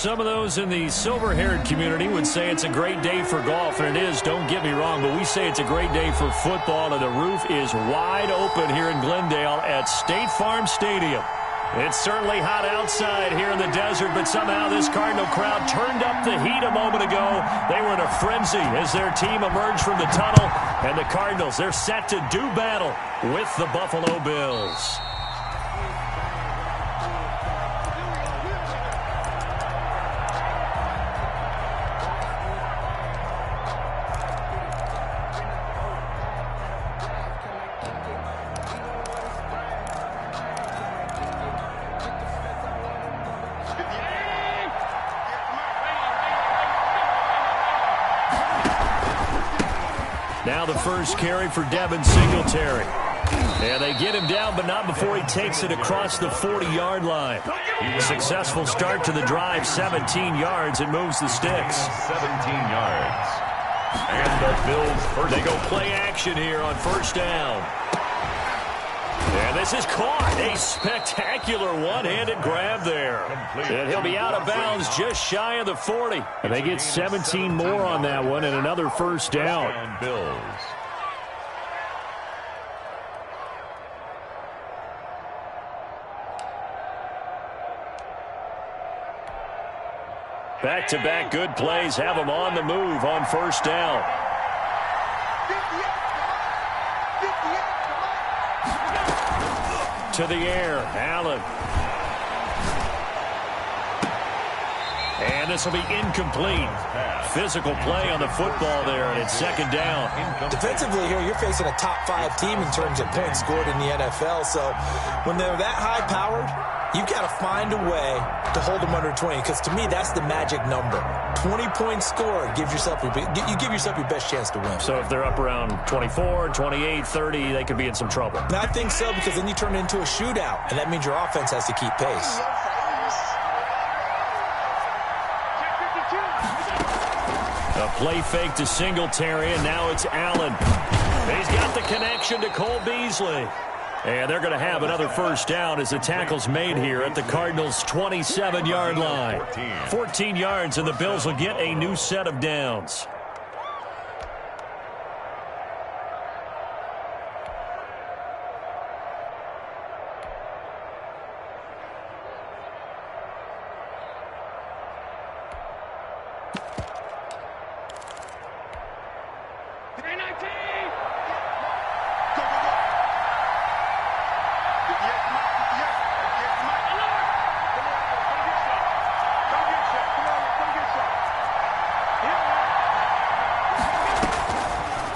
Some of those in the silver-haired community would say it's a great day for golf, and it is, don't get me wrong, but we say it's a great day for football, and the roof is wide open here in Glendale at State Farm Stadium. It's certainly hot outside here in the desert, but somehow this Cardinal crowd turned up the heat a moment ago. They were in a frenzy as their team emerged from the tunnel, and the Cardinals, they're set to do battle with the Buffalo Bills. Now the first carry for Devin Singletary. And they get him down, but not before he takes it across the 40-yard line. Successful start to the drive, 17 yards, and moves the sticks. 17 yards. And the Bills first. They go play action here on first down. And this is caught. A spectacular one-handed grab there. And he'll be out of bounds just shy of the 40. And they get 17 more on that one and another first down. Bills. Back-to-back good plays have them on the move on first down. To the air, Allen. And this will be incomplete. Physical play on the football there, and it's second down. Defensively here, you're facing a top-5 team in terms of points scored in the NFL. So when they're that high-powered, you've got to find a way to hold them under 20, because to me, that's the magic number. 20-point score, you give yourself your best chance to win. So if they're up around 24, 28, 30, they could be in some trouble. And I think so, because then you turn it into a shootout, and that means your offense has to keep pace. A play fake to Singletary, and now it's Allen. He's got the connection to Cole Beasley. And they're going to have another first down as the tackle's made here at the Cardinals' 27-yard line. 14 yards, and the Bills will get a new set of downs.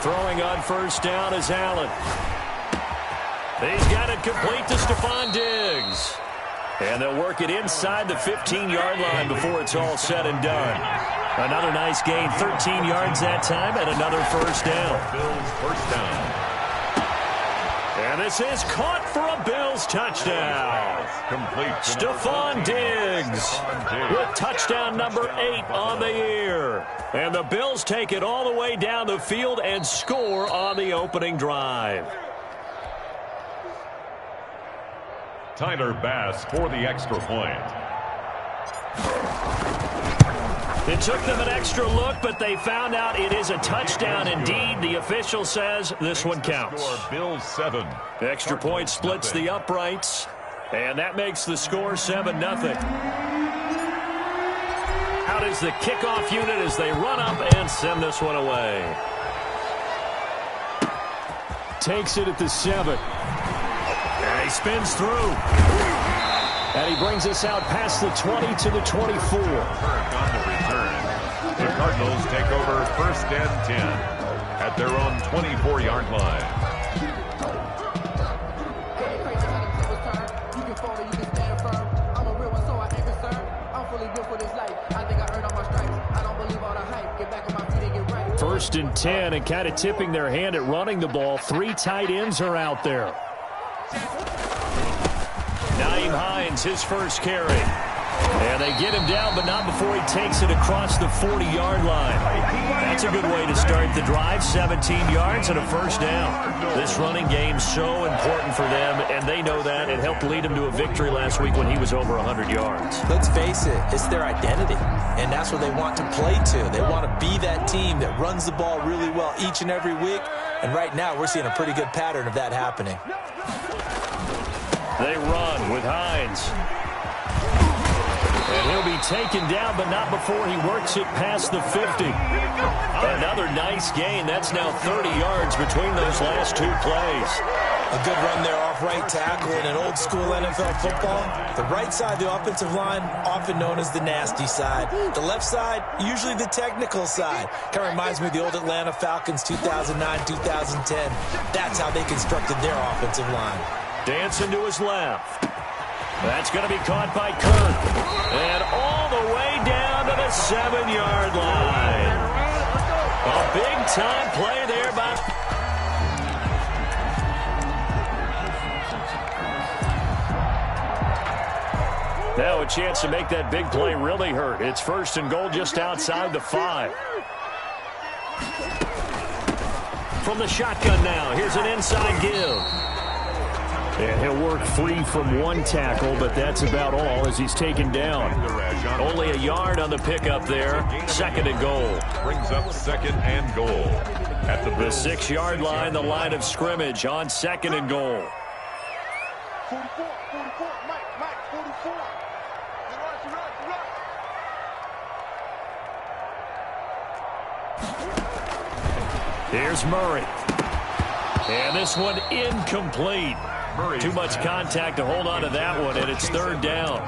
Throwing on first down is Allen. He's got it complete to Stephon Diggs. And they'll work it inside the 15-yard line before it's all said and done. Another nice gain, 13 yards that time, and another first down. Bills first down. And this is caught for a Bills touchdown. Complete. Stephon Diggs with touchdown number 8 on the year. And the Bills take it all the way down the field and score on the opening drive. Tyler Bass for the extra point. It took them an extra look, but they found out it is a touchdown indeed. The official says this one counts. Bills 7. Extra point splits the uprights, and that makes the score 7-0. Out is the kickoff unit as they run up and send this one away. Takes it at the 7. And he spins through. And he brings us out past the 20 to the 24. On the return. The Cardinals take over first and 10 at their own 24-yard line. First and 10, and kind of tipping their hand at running the ball. 3 tight ends are out there. Nyheim Hines, his first carry. And they get him down, but not before he takes it across the 40-yard line. That's a good way to start the drive. 17 yards and a first down. This running game's so important for them, and they know that. It helped lead him to a victory last week when he was over 100 yards. Let's face it, it's their identity, and that's what they want to play to. They want to be that team that runs the ball really well each and every week, and right now we're seeing a pretty good pattern of that happening. They run with Hines. And he'll be taken down, but not before he works it past the 50. Another nice gain. That's now 30 yards between those last two plays. A good run there off right tackle in an old school NFL football. The right side of the offensive line, often known as the nasty side. The left side, usually the technical side. Kind of reminds me of the old Atlanta Falcons 2009-2010. That's how they constructed their offensive line. Dancing to his left. That's going to be caught by Kirk. And all the way down to the 7-yard line. A big-time play there by... Now a chance to make that big play really hurt. It's first and goal just outside the 5. From the shotgun now, here's an inside give. And he'll work free from one tackle, but that's about all as he's taken down. Only a yard on the pickup there. Second and goal. Brings up second and goal. At the 6-yard line, the line of scrimmage on second and goal. 44, Mike, 44. Here's Murray. And this one incomplete. Too much contact to hold on to that one, and it's third down.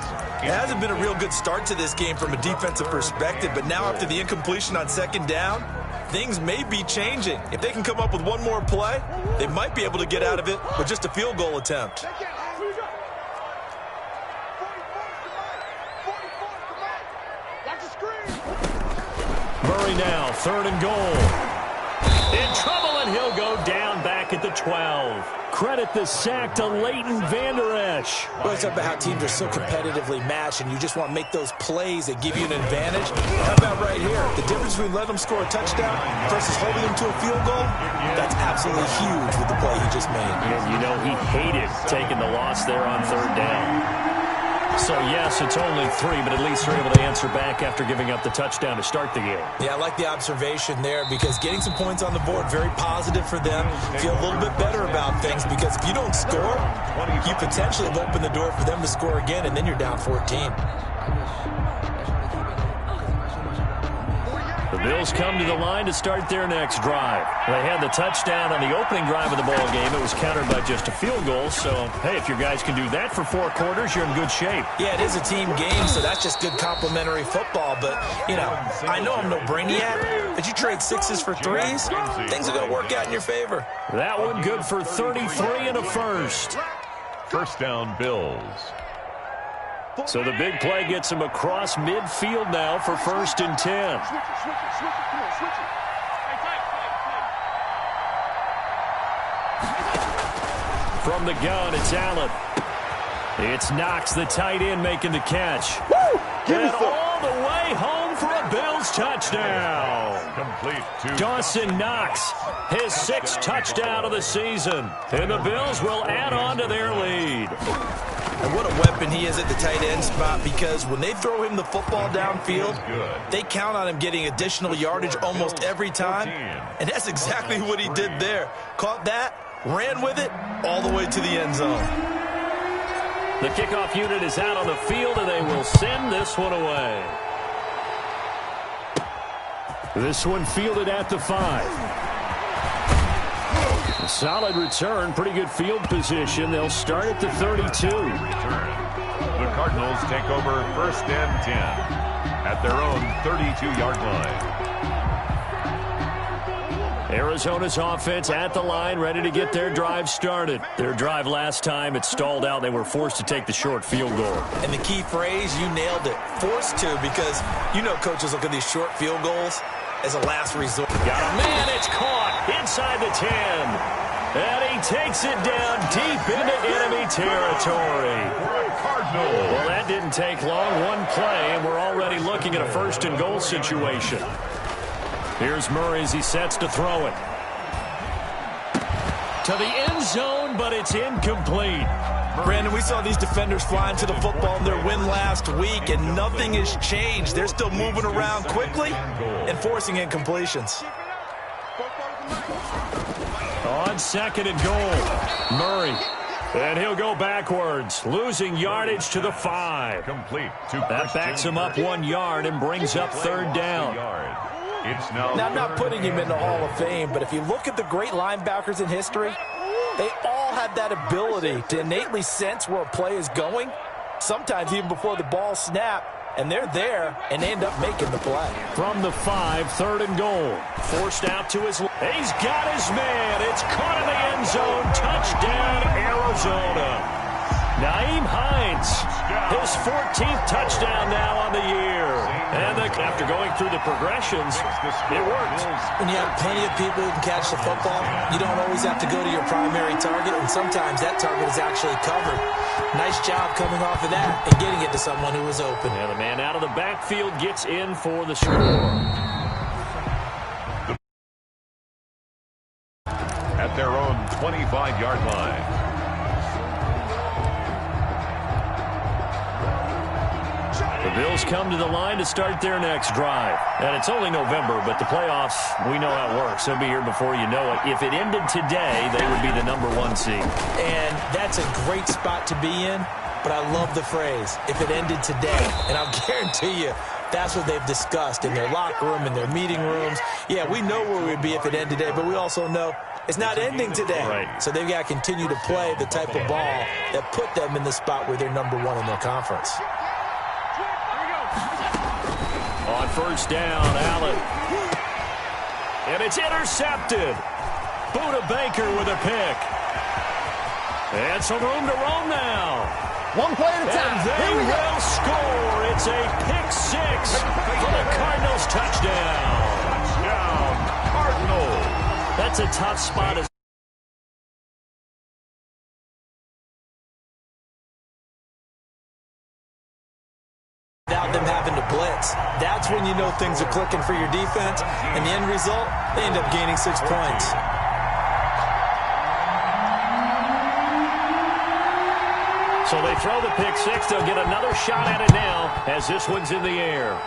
It hasn't been a real good start to this game from a defensive perspective, but now after the incompletion on second down, things may be changing. If they can come up with one more play, they might be able to get out of it with just a field goal attempt. Murray now, third and goal. In trouble, and he'll go down back at the 12. Credit the sack to Leighton Vander Esch. Well, it's about how teams are so competitively matched, and you just want to make those plays that give you an advantage. How about right here? The difference between letting them score a touchdown versus holding them to a field goal, that's absolutely huge with the play he just made. And you know he hated taking the loss there on third down. So, yes, it's only 3, but at least they're able to answer back after giving up the touchdown to start the game. Yeah, I like the observation there because getting some points on the board, very positive for them. Feel a little bit better about things because if you don't score, you potentially have opened the door for them to score again, and then you're down 14. The Bills come to the line to start their next drive. They had the touchdown on the opening drive of the ball game. It was countered by just a field goal. So, hey, if your guys can do that for 4 quarters, you're in good shape. Yeah, it is a team game, so that's just good complimentary football. But, you know, I know I'm no brainiac, but you trade 6s for 3s, things are going to work out in your favor. That one good for 33 and a first. First down, Bills. So the big play gets him across midfield now for first and 10. From the gun, it's Allen. It's Knox, the tight end, making the catch. And all the way home for a Bills touchdown. Complete to Dawson Knox, his 6th touchdown of the season. And the Bills will add on to their lead. And what a weapon he is at the tight end spot because when they throw him the football downfield, they count on him getting additional yardage almost every time. And that's exactly what he did there. Caught that, ran with it, all the way to the end zone. The kickoff unit is out on the field, and they will send this one away. This one fielded at the 5. A solid return, pretty good field position. They'll start at the 32. The Cardinals take over first and 10 at their own 32-yard line. Arizona's offense at the line, ready to get their drive started. Their drive last time, it stalled out. They were forced to take the short field goal. And the key phrase, you nailed it, forced to, because you know coaches look at these short field goals as a last resort. Got a man, it's caught inside the 10. And he takes it down deep into enemy territory. Well, that didn't take long. One play, and we're already looking at a first-and-goal situation. Here's Murray as he sets to throw it. To the end zone, but it's incomplete. Brandon, we saw these defenders flying to the football in their win last week, and nothing has changed. They're still moving around quickly and forcing incompletions. On second and goal, Murray. And he'll go backwards, losing yardage to the 5. Complete. That backs him up 1 yard and brings up third down. Now, I'm not putting him in the Hall of Fame, but if you look at the great linebackers in history, they all have that ability to innately sense where a play is going, sometimes even before the ball snaps, and they're there, and they end up making the play. From the 5, third and goal. Forced out to his left. He's got his man. It's caught in the end zone. Touchdown, Arizona. Naeem Hines, his 14th touchdown now on the year. And after going through the progressions, it worked. When you have plenty of people who can catch the football, you don't always have to go to your primary target, and sometimes that target is actually covered. Nice job coming off of that and getting it to someone who was open. And the man out of the backfield gets in for the score. At their own 25-yard line. The Bills come to the line to start their next drive. And it's only November, but the playoffs, we know how it works. They'll be here before you know it. If it ended today, they would be the #1 seed. And that's a great spot to be in, but I love the phrase, if it ended today. And I'll guarantee you, that's what they've discussed in their locker room, in their meeting rooms. Yeah, we know where we'd be if it ended today, but we also know it's not ending today. Right. So they've got to continue to play the type of ball that put them in the spot where they're #1 in their conference. On first down, Allen. And it's intercepted. Buda Baker with a pick. And some room to roam now. One play at a time. And they will score. It's a pick 6 for the Cardinals touchdown. Touchdown, Cardinals. That's a tough spot. Without them having to blitz, that's when you know things are clicking for your defense. And the end result, they end up gaining 6 points. So they throw the pick 6. They'll get another shot at it now as this one's in the air.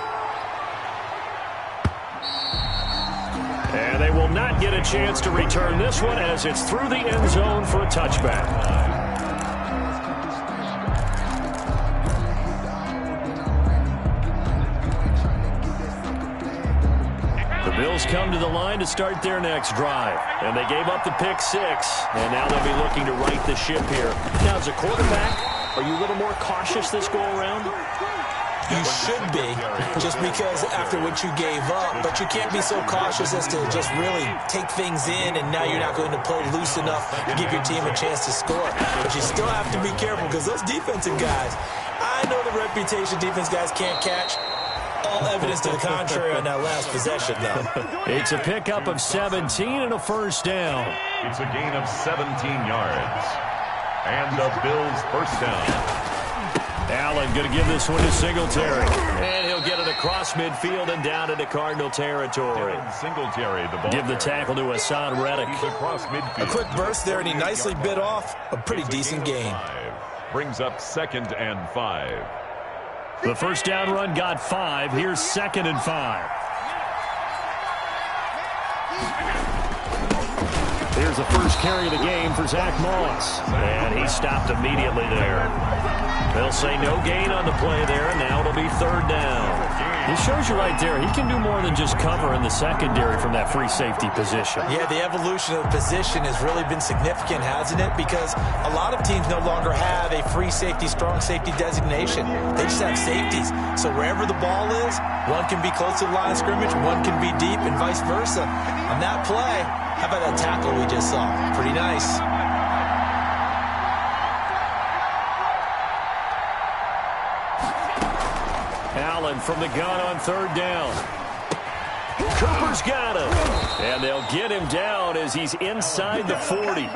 And they will not get a chance to return this one as it's through the end zone for a touchback. The Bills come to the line to start their next drive. And they gave up the pick 6. And now they'll be looking to right the ship here. Now, as a quarterback, are you a little more cautious this go-around? You should be, just because after what you gave up. But you can't be so cautious as to just really take things in, and now you're not going to play loose enough to give your team a chance to score. But you still have to be careful because those defensive guys, I know the reputation defense guys can't catch. All evidence to the contrary on that last possession, though. It's a pickup of 17 and a first down. It's a gain of 17 yards. And the Bills first down. Allen going to give this one to Singletary. And he'll get it across midfield and down into Cardinal territory. Singletary, the ball. Give the tackle to Hassan Reddick. Across midfield. A quick burst there, and he nicely bit off a pretty decent gain. Brings up 2nd and 5. The first down run got 5. Here's 2nd and 5. Here's the first carry of the game for Zach Moss. And he stopped immediately there. They'll say no gain on the play there, and now it'll be 3rd down. This shows you right there, he can do more than just cover in the secondary from that free safety position. Yeah, the evolution of the position has really been significant, hasn't it? Because a lot of teams no longer have a free safety, strong safety designation. They just have safeties. So wherever the ball is, one can be close to the line of scrimmage, one can be deep, and vice versa. On that play, how about that tackle we just saw? Pretty nice. Allen from the gun on 3rd down. Cooper's got him. And they'll get him down as he's inside the 40.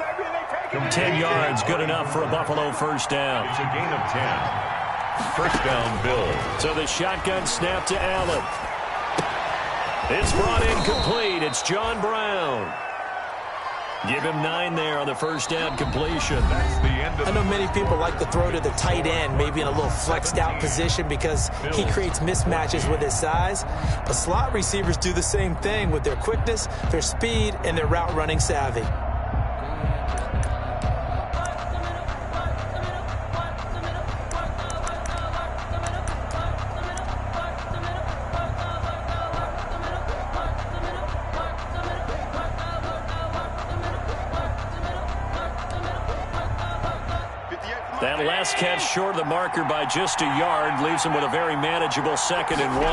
10 yards, good enough for a Buffalo first down. It's a gain of 10. First down, Bills. So the shotgun snap to Allen. It's brought in complete. It's John Brown. Give him 9 there on the first down completion. That's the end of I know many people like to throw to the tight end, maybe in a little flexed out position because he creates mismatches with his size. But slot receivers do the same thing with their quickness, their speed, and their route running savvy. That last catch short of the marker by just a yard leaves him with a very manageable 2nd and 1.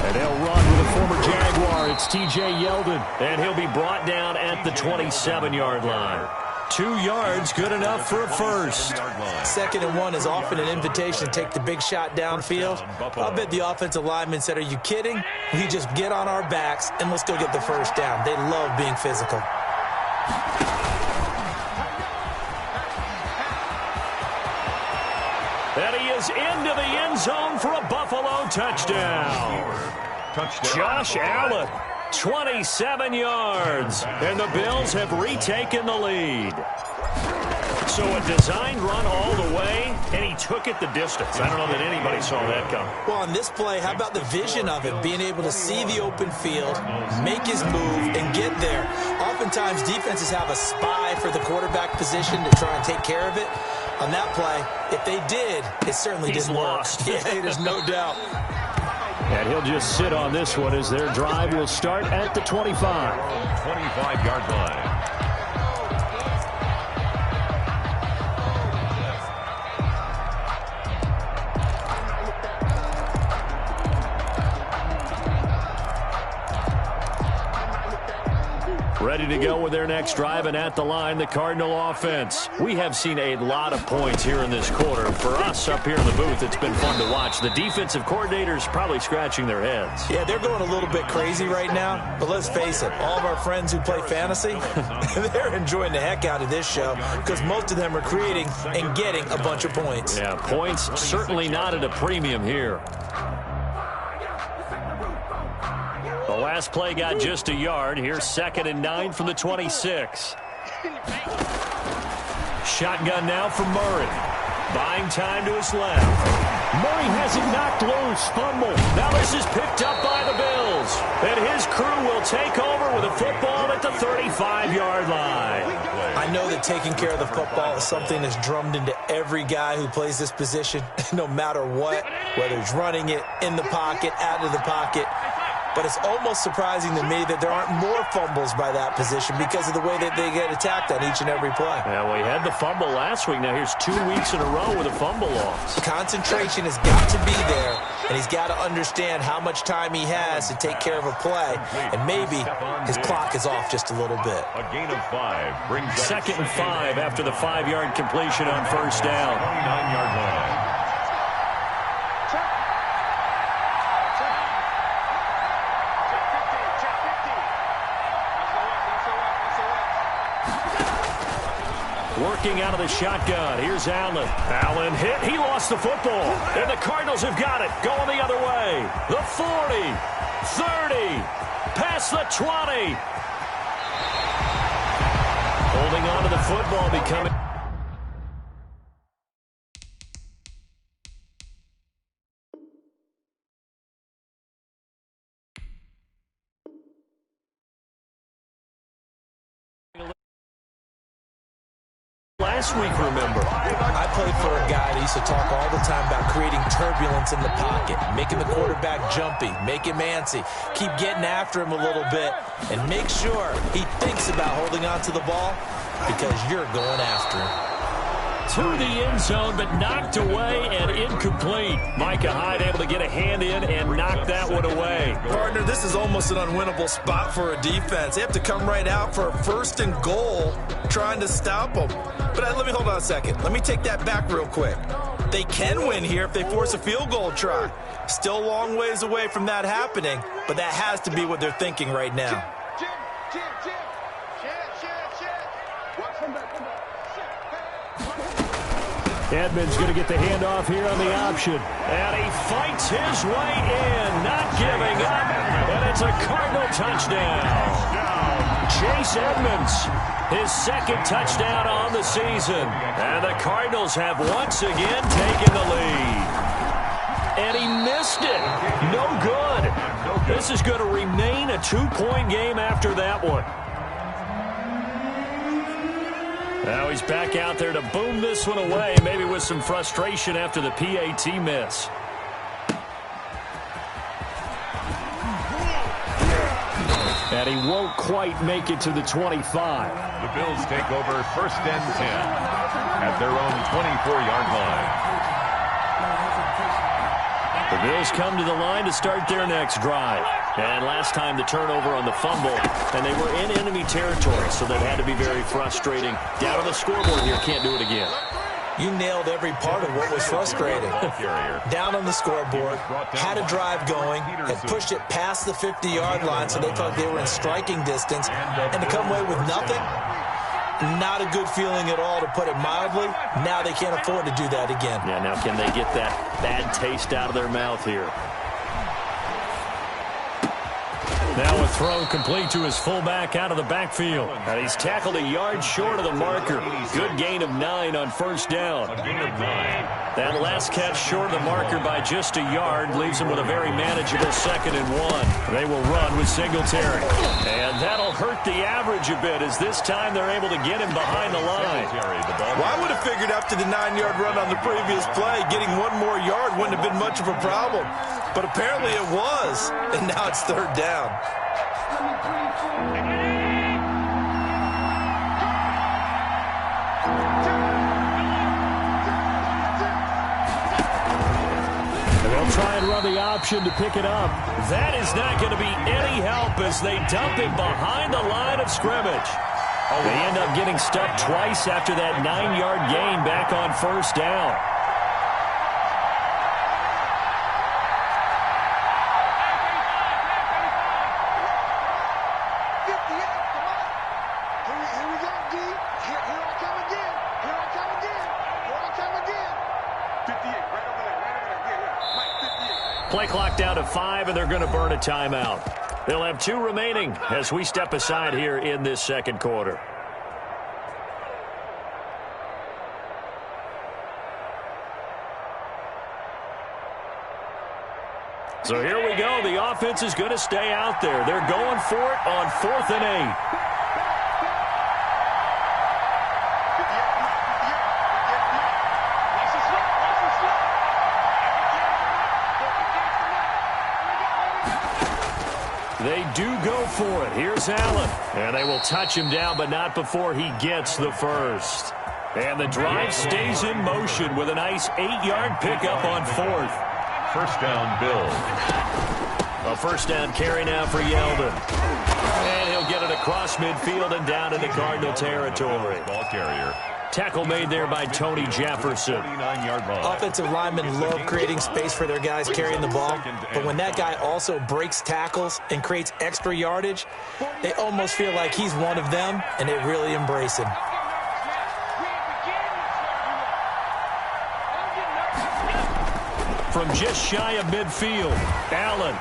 And they'll run with a former Jaguar. It's T.J. Yeldon. And he'll be brought down at the 27-yard line. 2 yards, good enough for a first. 2nd and 1 is often an invitation to take the big shot downfield. I'll bet the offensive lineman said, are you kidding? We just get on our backs and let's go get the first down. They love being physical. And he is into the end zone for a Buffalo touchdown. Josh Allen, 27 yards. And the Bills have retaken the lead. So a designed run all the way, and he took it the distance. I don't know that anybody saw that coming. Well, on this play, how about the vision of it? Being able to see the open field, make his move, and get there. Oftentimes, defenses have a spy for the quarterback position to try and take care of it. On that play, if they did, it certainly didn't lost. work. Yeah, there's no doubt. And he'll just sit on this one as their drive will start at the 25. 25-yard line. Ready to go with their next drive, and at the line, the Cardinal offense. We have seen a lot of points here in this quarter. For us up here in the booth, it's been fun to watch. The defensive coordinators probably scratching their heads. Yeah, they're going a little bit crazy right now, but let's face it, all of our friends who play fantasy, they're enjoying the heck out of this show because most of them are creating and getting a bunch of points. Yeah, points certainly not at a premium here. The last play got just a yard. Here's 2nd and 9 from the 26. Shotgun now for Murray. Buying time to his left. Murray has it knocked loose. Fumble. Now this is picked up by the Bills. And his crew will take over with a football at the 35-yard line. I know that taking care of the football is something that's drummed into every guy who plays this position, no matter what, whether he's running it, in the pocket, out of the pocket. But it's almost surprising to me that there aren't more fumbles by that position because of the way that they get attacked on each and every play. Yeah, well, he had the fumble last week. Now here's 2 weeks in a row with a fumble loss. Concentration has got to be there, and he's got to understand how much time he has to take care of a play, and maybe his clock is off just a little bit. A gain of 5 brings 2nd and 5 after the 5-yard completion on first down. 29-yard line. Working out of the shotgun. Here's Allen. Allen hit. He lost the football. And the Cardinals have got it. Going the other way. The 40. 30. Past the 20. Holding on to the football, becoming... Last week, remember. I played for a guy that used to talk all the time about creating turbulence in the pocket, making the quarterback jumpy, make him antsy, keep getting after him a little bit, and make sure he thinks about holding on to the ball because you're going after him. To the end zone, but knocked away and incomplete. Micah Hyde able to get a hand in and knock that one away. Partner, this is almost an unwinnable spot for a defense. They have to come right out for a 1st and goal trying to stop them. But let me hold on a second. Let me take that back real quick. They can win here if they force a field goal try. Still a long ways away from that happening, but that has to be what they're thinking right now. Edmonds going to get the handoff here on the option. And he fights his way in, not giving up. And it's a Cardinal touchdown. Chase Edmonds, his 2nd touchdown on the season. And the Cardinals have once again taken the lead. And he missed it. No good. This is going to remain a 2-point game after that one. Now he's back out there to boom this one away, maybe with some frustration after the PAT miss. And he won't quite make it to the 25. The Bills take over 1st and 10 at their own 24-yard line. The Bills come to the line to start their next drive. And last time the turnover on the fumble, and they were in enemy territory, so that had to be very frustrating. Down on the scoreboard here, can't do it again. You nailed every part of what was frustrating. Down on the scoreboard, had a drive going, had pushed it past the 50-yard line so they thought they were in striking distance, and to come away with nothing, not a good feeling at all, to put it mildly. Now they can't afford to do that again. Yeah, now can they get that bad taste out of their mouth here? Now a throw complete to his fullback out of the backfield. And he's tackled a yard short of the marker. Good gain of 9 on 1st down. That last catch short of the marker by just a yard leaves him with a very manageable 2nd and 1. They will run with Singletary. And that'll hurt the average a bit, as this time they're able to get him behind the line. Well, I would have figured after the 9-yard run on the previous play, getting 1 more yard wouldn't have been much of a problem. But apparently it was, and now it's 3rd down. They'll try and run the option to pick it up. That is not going to be any help as they dump him behind the line of scrimmage. They end up getting stuck twice after that 9-yard gain back on 1st down. Play clock down to 5, and they're going to burn a timeout. They'll have 2 remaining as we step aside here in this 2nd quarter. So here we go. The offense is going to stay out there. They're going for it on 4th and 8. They do go for it. Here's Allen. And they will touch him down, but not before he gets the 1st. And the drive stays in motion with a nice 8-yard pickup on 4th. 1st down, Bills. A 1st down carry now for Yeldon. And he'll get it across midfield and down into Cardinal territory. Ball carrier. Tackle made there by Tony Jefferson. 49-yard line. Offensive linemen love creating space for their guys carrying the ball, but when that guy also breaks tackles and creates extra yardage, they almost feel like he's one of them, and they really embrace him. From just shy of midfield, Allen.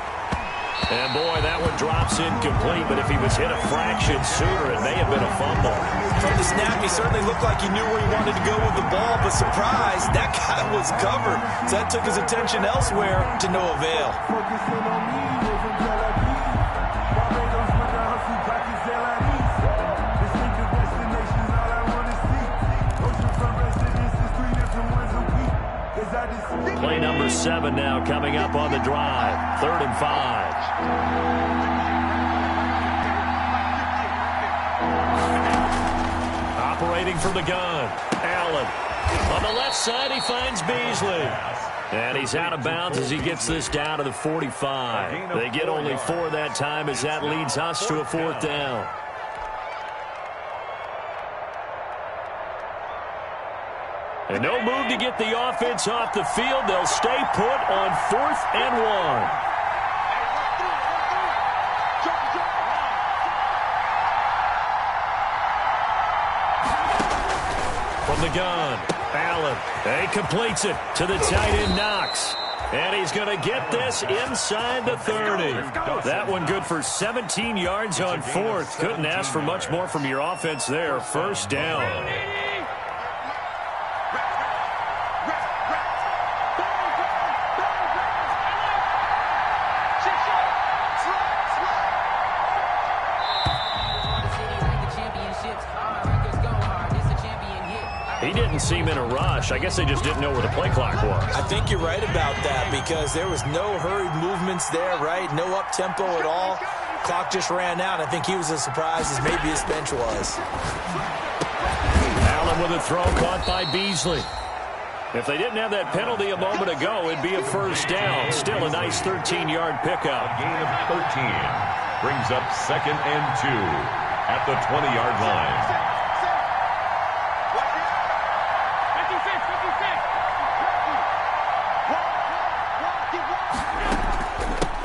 And boy, that one drops incomplete, but if he was hit a fraction sooner, it may have been a fumble. From the snap, he certainly looked like he knew where he wanted to go with the ball, but surprise, that guy was covered. So that took his attention elsewhere to no avail. Play number 7 now coming up on the drive. 3rd and 5. Operating from the gun, Allen. On the left side, he finds Beasley. And he's out of bounds as he gets this down to the 45. They get only 4 that time as that leads us to a 4th down. And no move to get the offense off the field. They'll stay put on 4th and 1. From the gun, Allen. He completes it to the tight end, Knox. And he's going to get this inside the 30. That one good for 17 yards on 4th. Couldn't ask for much more from your offense there. 1st down. He didn't seem in a rush. I guess they just didn't know where the play clock was. I think you're right about that because there was no hurried movements there, right? No up-tempo at all. Clock just ran out. I think he was as surprised as maybe his bench was. Allen with a throw caught by Beasley. If they didn't have that penalty a moment ago, it'd be a 1st down. Still a nice 13-yard pickup. A gain of 13 brings up 2nd and 2 at the 20-yard line.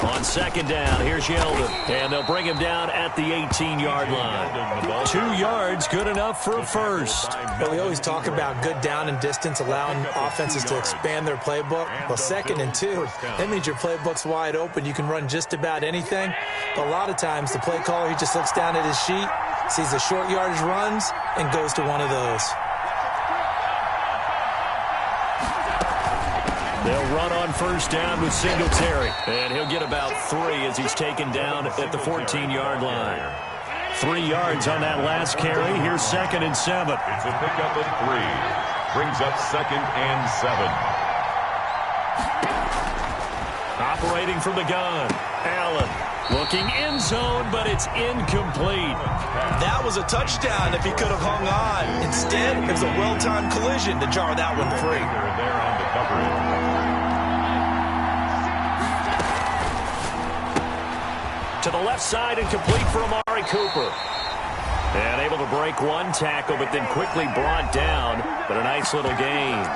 On 2nd down, here's Yeldon. And they'll bring him down at the 18-yard line. 2 yards, good enough for a 1st. Well, we always talk about good down and distance, allowing offenses to expand their playbook. Well, 2nd and 2, that means your playbook's wide open. You can run just about anything. But a lot of times, the play caller, he just looks down at his sheet, sees the short yardage runs, and goes to one of those. They'll run on 1st down with Singletary. And he'll get about 3 as he's taken down at the 14-yard line. 3 yards on that last carry. Here's 2nd and 7. It's a pickup of 3. Brings up 2nd and 7. Operating from the gun. Allen looking end zone, but it's incomplete. That was a touchdown if he could have hung on. Instead, it was a well-timed collision to jar that one free. They're there on the coverage. To the left side and complete for Amari Cooper. And able to break one tackle, but then quickly brought down. But a nice little gain.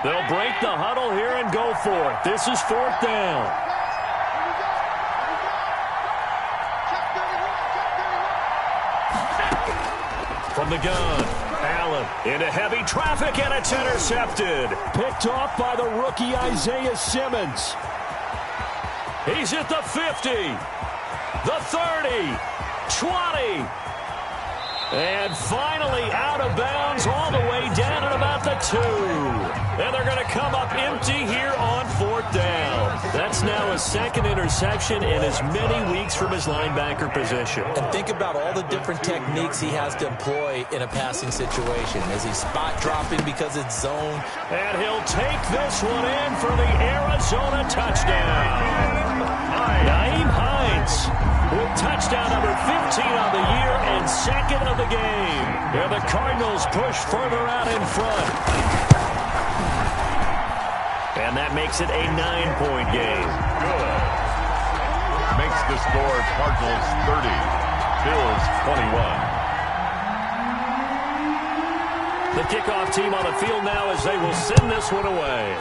They'll break the huddle here and go for it. This is 4th down. From the gun, Allen into heavy traffic, and it's intercepted. Picked off by the rookie Isaiah Simmons. He's at the 50, the 30, 20. And finally out of bounds all the way down at about the 2. And they're going to come up empty here on 4th down. That's now a 2nd interception in as many weeks from his linebacker position. And think about all the different techniques he has to employ in a passing situation. Is he spot dropping because it's zone? And he'll take this one in for the Arizona touchdown. Nyheim Hines with touchdown number 15 on the year and 2nd of the game. And the Cardinals push further out in front. And that makes it a 9-point game. Good. Makes the score Cardinals 30, Bills 21. The kickoff team on the field now as they will send this one away.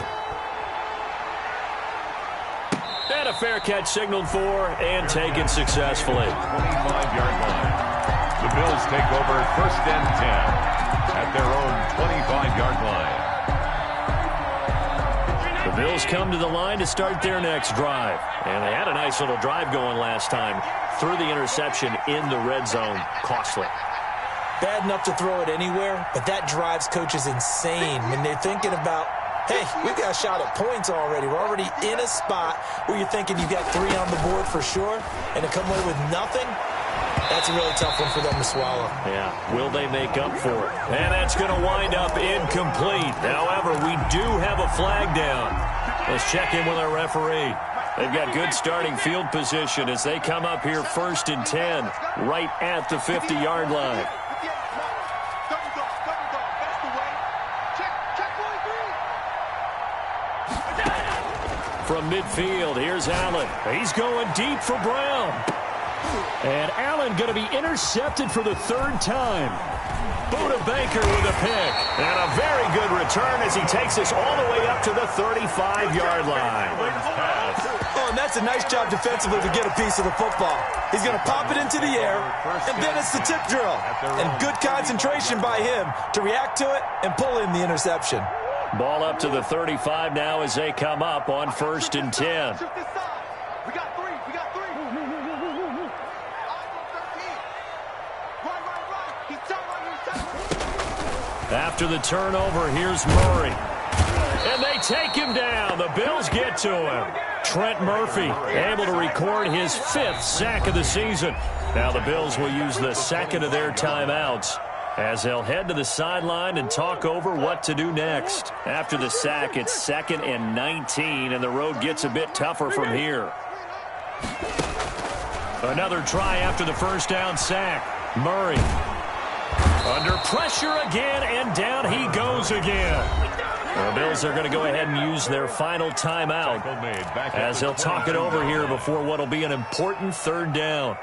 And a fair catch signaled for and taken successfully. 25-yard line. The Bills take over 1st and 10 at their own 25-yard line. The Bills come to the line to start their next drive. And they had a nice little drive going last time. Threw the interception in the red zone. Costly. Bad enough to throw it anywhere, but that drives coaches insane when they're thinking about, hey, we've got a shot at points already. We're already in a spot where you're thinking you've got 3 on the board for sure, and to come away with nothing, that's a really tough one for them to swallow. Yeah, will they make up for it? And that's going to wind up incomplete. However, we do have a flag down. Let's check in with our referee. They've got good starting field position as they come up here 1st and 10, right at the 50-yard line. From midfield, here's Allen. He's going deep for Brown. And Allen going to be intercepted for the 3rd time. Buda Baker with a pick. And a very good return as he takes us all the way up to the 35-yard line. Oh, and that's a nice job defensively to get a piece of the football. He's going to pop it into the air, and then it's the tip drill. And good concentration by him to react to it and pull in the interception. Ball up to the 35 now as they come up on 1st and 10. We got 3. We got 3. After the turnover, here's Murray. And they take him down. The Bills get to him. Trent Murphy able to record his 5th sack of the season. Now the Bills will use the 2nd of their timeouts as they'll head to the sideline and talk over what to do next. After the sack, it's 2nd and 19, and the road gets a bit tougher from here. Another try after the 1st down sack. Murray under pressure again, and down he goes again. The Bills are going to go ahead and use their final timeout as they'll talk it over here before what will be an important 3rd down.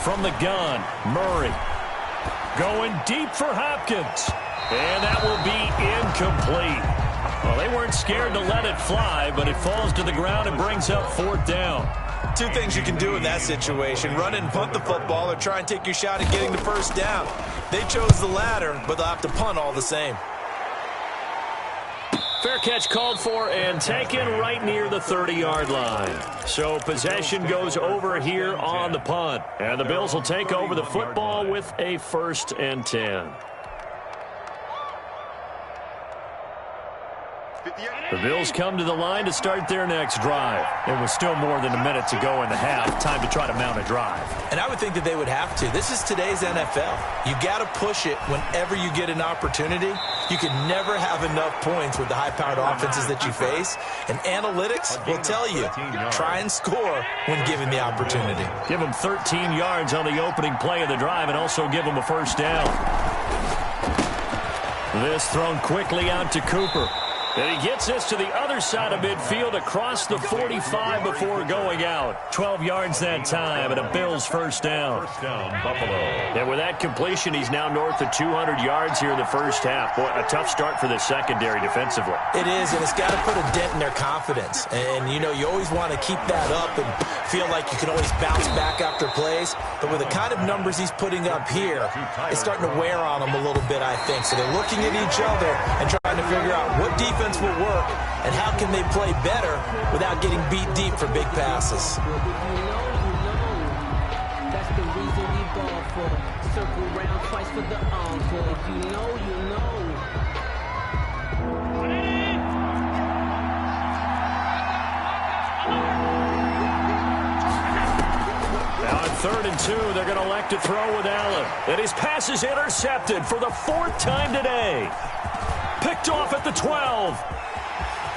From the gun, Murray going deep for Hopkins. And that will be incomplete. Well, they weren't scared to let it fly, but it falls to the ground and brings up 4th down. 2 things you can do in that situation: run and punt the football, or try and take your shot at getting the 1st down. They chose the latter, but they'll have to punt all the same. Fair catch called for and taken right near the 30-yard line. So possession goes over here on the punt. And the Bills will take over the football with a 1st and 10. The Bills come to the line to start their next drive. It was still more than a minute to go in the half. Time to try to mount a drive. And I would think that they would have to. This is today's NFL. You got to push it whenever you get an opportunity. You can never have enough points with the high-powered offenses that you face. And analytics will tell you, try and score when given the opportunity. Give them 13 yards on the opening play of the drive and also give them a 1st down. This thrown quickly out to Cooper. And he gets this to the other side of midfield across the 45 before going out. 12 yards that time and a Bills 1st down. Buffalo. And with that completion, he's now north of 200 yards here in the 1st half. Boy, a tough start for the secondary defensively. It is, and it's got to put a dent in their confidence. And, you know, you always want to keep that up and feel like you can always bounce back after plays. But with the kind of numbers he's putting up here, it's starting to wear on them a little bit, I think. So they're looking at each other and trying to figure out what defense will work and how can they play better without getting beat deep for big passes. That's the reason we ball for. Circle round twice for the encore. You know. Now on 3rd and 2, they're going to elect to throw with Allen. And his pass is intercepted for the 4th time today. Picked off at the 12.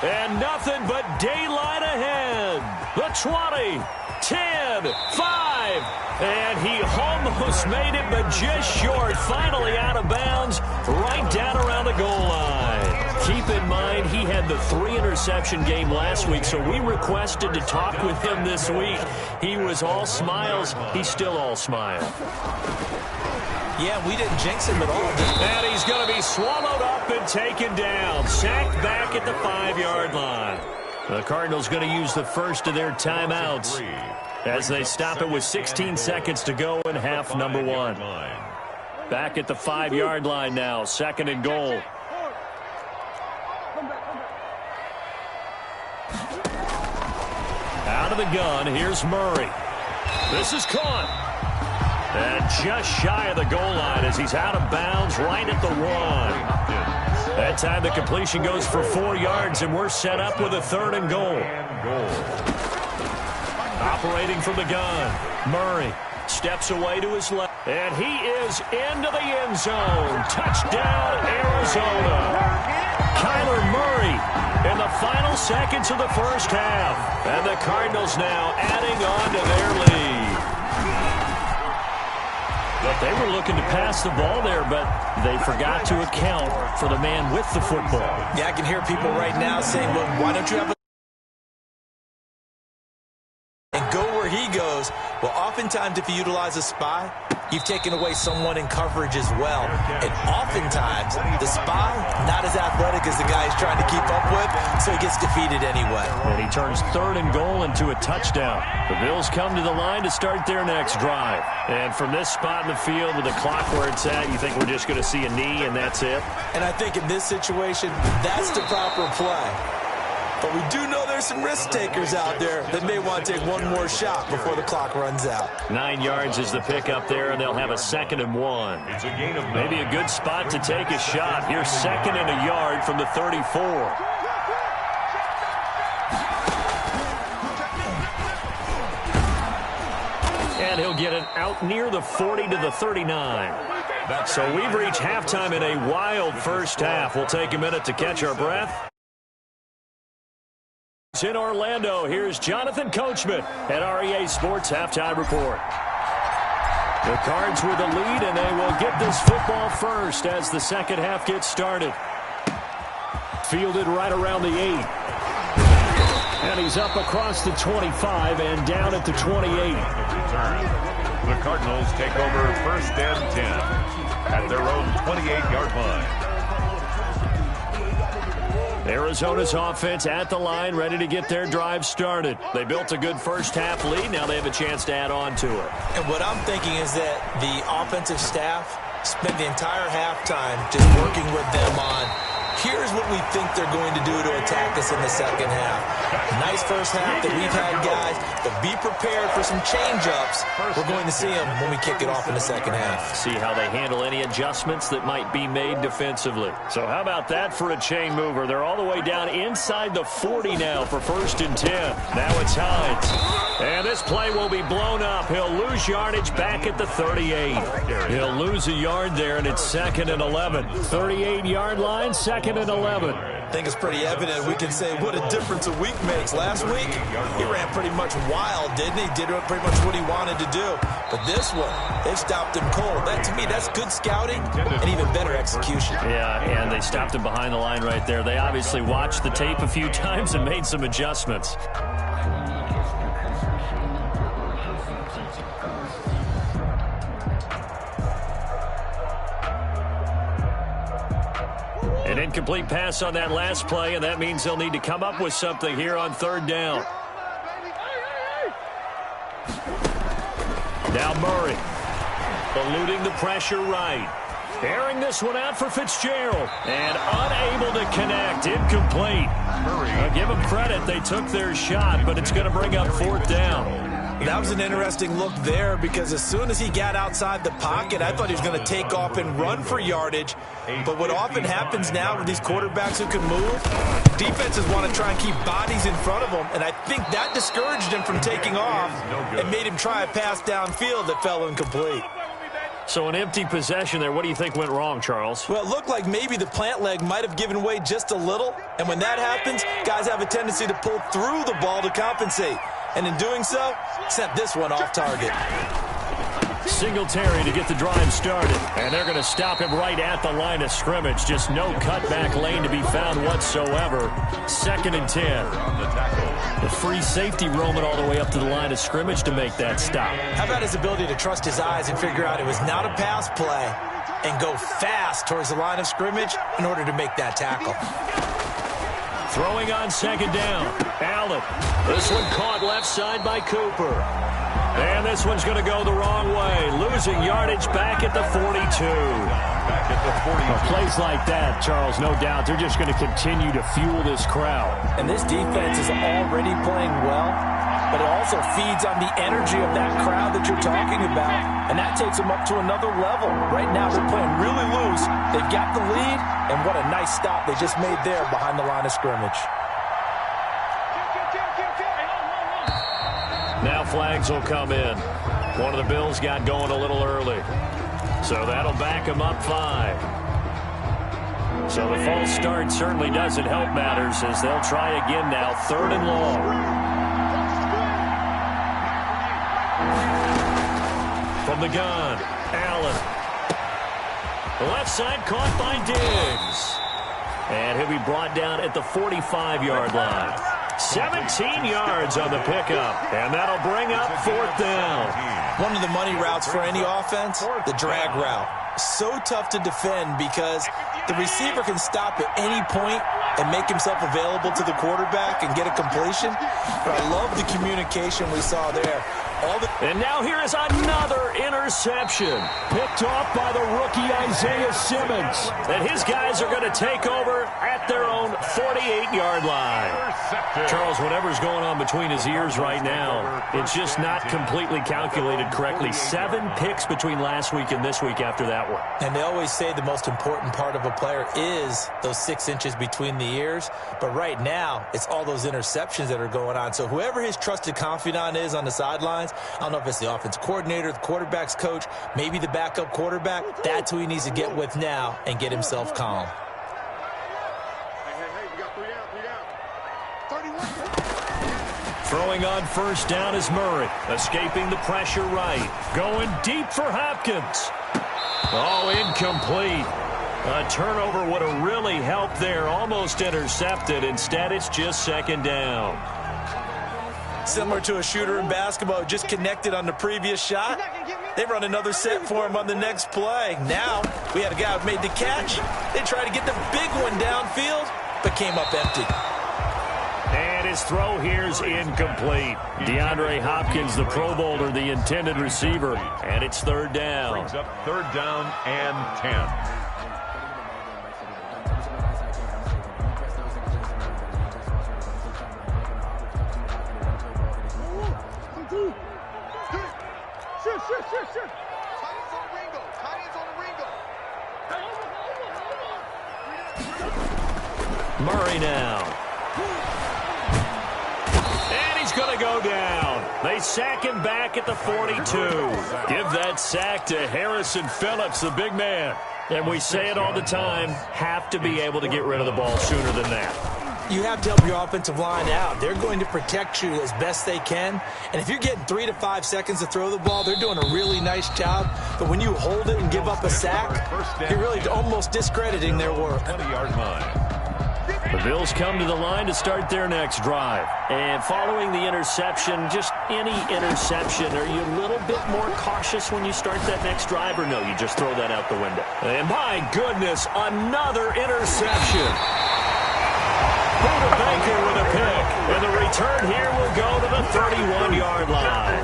And nothing but daylight ahead. The 20, 10, 5. And he almost made it, but just short. Finally out of bounds, right down around the goal line. Keep in mind, he had the 3-interception game last week, so we requested to talk with him this week. He was all smiles. He's still all smile. Yeah, we didn't jinx him at all. And he's going to be swallowed up and taken down. Sacked back at the 5-yard line. The Cardinals going to use the 1st of their timeouts as they stop it with 16 seconds to go in half number 1. Back at the 5-yard line now. 2nd and goal. Out of the gun, here's Murray. This is caught. And just shy of the goal line as he's out of bounds right at the 1. That time the completion goes for 4 yards, and we're set up with a 3rd and goal. Operating from the gun, Murray steps away to his left, and he is into the end zone. Touchdown, Arizona. Kyler Murray in the final seconds of the first half. And the Cardinals now adding on to their lead. But they were looking to pass the ball there, but they forgot to account for the man with the football. Yeah, I can hear people right now saying, well, why don't you have a and go where he goes? Well, oftentimes if you utilize a spy, you've taken away someone in coverage as well. And oftentimes, the spy, not as athletic as the guy he's trying to keep up with, so he gets defeated anyway. And he turns 3rd and goal into a touchdown. The Bills come to the line to start their next drive. And from this spot in the field with the clock where it's at, you think we're just going to see a knee and that's it? And I think in this situation, that's the proper play. But we do know there's some risk takers out there that may want to take one more shot before the clock runs out. 9 yards is the pickup there, and they'll have a 2nd and 1. It's a gain of 9. Maybe a good spot to take a shot. Here's 2nd and a yard from the 34. And he'll get it out near the 40 to the 39. So we've reached halftime in a wild first half. We'll take a minute to catch our breath. In Orlando, here's Jonathan Coachman at REA Sports Halftime Report. The Cards with the lead, and they will get this football first as the second half gets started. Fielded right around the 8. And he's up across the 25 and down at the 28. The Cardinals take over 1st and 10 at their own 28-yard line. Arizona's offense at the line, ready to get their drive started. They built a good first half lead. Now they have a chance to add on to it. And what I'm thinking is that the offensive staff spent the entire halftime just working with them on, here's what we think they're going to do to attack us in the second half. Nice first half that we've had, guys, but be prepared for some change-ups. We're going to see them when we kick it off in the second half. See how they handle any adjustments that might be made defensively. So how about that for a chain mover? They're all the way down inside the 40 now for 1st and 10. Now it's Hines. And this play will be blown up. He'll lose yardage back at the 38. He'll lose a yard there, and it's 2nd and 11. 38-yard line, 2nd and 11. I think it's pretty evident. We can say what a difference a week makes. Last week, he ran pretty much wild, didn't he? Did pretty much what he wanted to do. But this one, they stopped him cold. That, to me, that's good scouting and even better execution. Yeah, and they stopped him behind the line right there. They obviously watched the tape a few times and made some adjustments. An incomplete pass on that last play, and that means they'll need to come up with something here on 3rd down. Now Murray, eluding the pressure right. Airing this one out for Fitzgerald, and unable to connect, incomplete. Now give them credit, they took their shot, but it's going to bring up 4th down. That was an interesting look there because as soon as he got outside the pocket, I thought he was going to take off and run for yardage. But what often happens now with these quarterbacks who can move, defenses want to try and keep bodies in front of them, and I think that discouraged him from taking off and made him try a pass downfield that fell incomplete. So an empty possession there. What do you think went wrong, Charles? Well, it looked like maybe the plant leg might have given way just a little, and when that happens, guys have a tendency to pull through the ball to compensate. And in doing so, sent this one off target. Singletary to get the drive started. And they're going to stop him right at the line of scrimmage. Just no cutback lane to be found whatsoever. 2nd and 10. The free safety roaming all the way up to the line of scrimmage to make that stop. How about his ability to trust his eyes and figure out it was not a pass play and go fast towards the line of scrimmage in order to make that tackle. Throwing on 2nd down. Allen. This one caught left side by Cooper. And this one's going to go the wrong way. Losing yardage back at the 42. Well, plays like that, Charles, no doubt, they're just going to continue to fuel this crowd. And this defense is already playing well, but it also feeds on the energy of that crowd that you're talking about, and that takes them up to another level. Right now they're playing really loose. They've got the lead, and what a nice stop they just made there behind the line of scrimmage. Now flags will come in. One of the Bills got going a little early. So that'll back them up 5. So the false start certainly doesn't help matters as they'll try again now. 3rd and long. From the gun, Allen. The left side caught by Diggs. And he'll be brought down at the 45-yard line. 17 yards on the pickup, and that'll bring up 4th down. One of the money routes for any offense, the drag route. So tough to defend because the receiver can stop at any point and make himself available to the quarterback and get a completion. But I love the communication we saw there. And now here is another interception. Picked off by the rookie Isaiah Simmons. And his guys are going to take over at their own 48-yard line. Charles, whatever's going on between his ears right now, it's just not completely calculated correctly. 7 picks between last week and this week after that one. And they always say the most important part of a player is those 6 inches between the ears. But right now, it's all those interceptions that are going on. So whoever his trusted confidant is on the sidelines, I don't know if it's the offense coordinator, the quarterback's coach, maybe the backup quarterback. That's who he needs to get with now and get himself calm. Throwing on 1st down is Murray. Escaping the pressure right. Going deep for Hopkins. Oh, incomplete. A turnover would have really helped there. Almost intercepted. Instead, it's just 2nd down. Similar to a shooter in basketball, just connected on the previous shot. They run another set for him on the next play. Now, we had a guy who made the catch. They tried to get the big one downfield, but came up empty. And his throw here is incomplete. DeAndre Hopkins, the Pro Bowler, the intended receiver, and it's 3rd down. Brings up 3rd down and 10. Murray now. And he's going to go down. They sack him back at the 42. Give that sack to Harrison Phillips, the big man. And we say it all the time, have to be able to get rid of the ball sooner than that. You have to help your offensive line out. They're going to protect you as best they can. And if you're getting 3 to 5 seconds to throw the ball, they're doing a really nice job. But when you hold it and give up a sack, you're really almost discrediting their work. 20-yard line. The Bills come to the line to start their next drive. And following the interception, just any interception, are you a little bit more cautious when you start that next drive, or no, you just throw that out the window? And my goodness, another interception. Buda Baker with a pick. And the return here will go to the 31-yard line.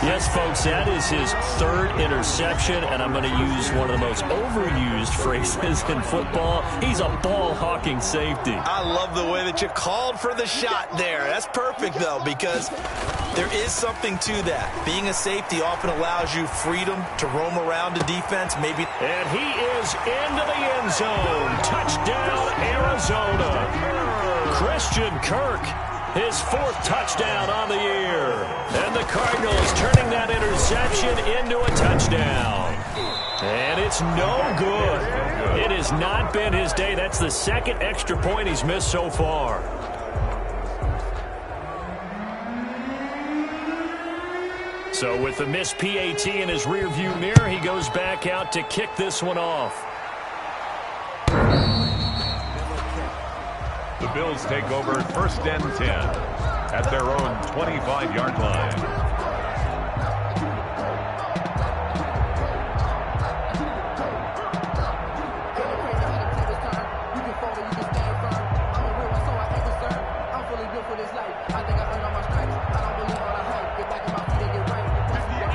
Yes, folks, that is his 3rd interception, and I'm going to use one of the most overused phrases in football. He's a ball-hawking safety. I love the way that you called for the shot there. That's perfect, though, because there is something to that. Being a safety often allows you freedom to roam around the defense. And he is into the end zone. Touchdown, Arizona. Christian Kirk, his 4th touchdown on the year. And the Cardinals turning that interception into a touchdown. And it's no good. It has not been his day. That's the 2nd extra point he's missed so far. So with the missed PAT in his rearview mirror, he goes back out to kick this one off. The Bills take over 1st and 10 at their own 25-yard line.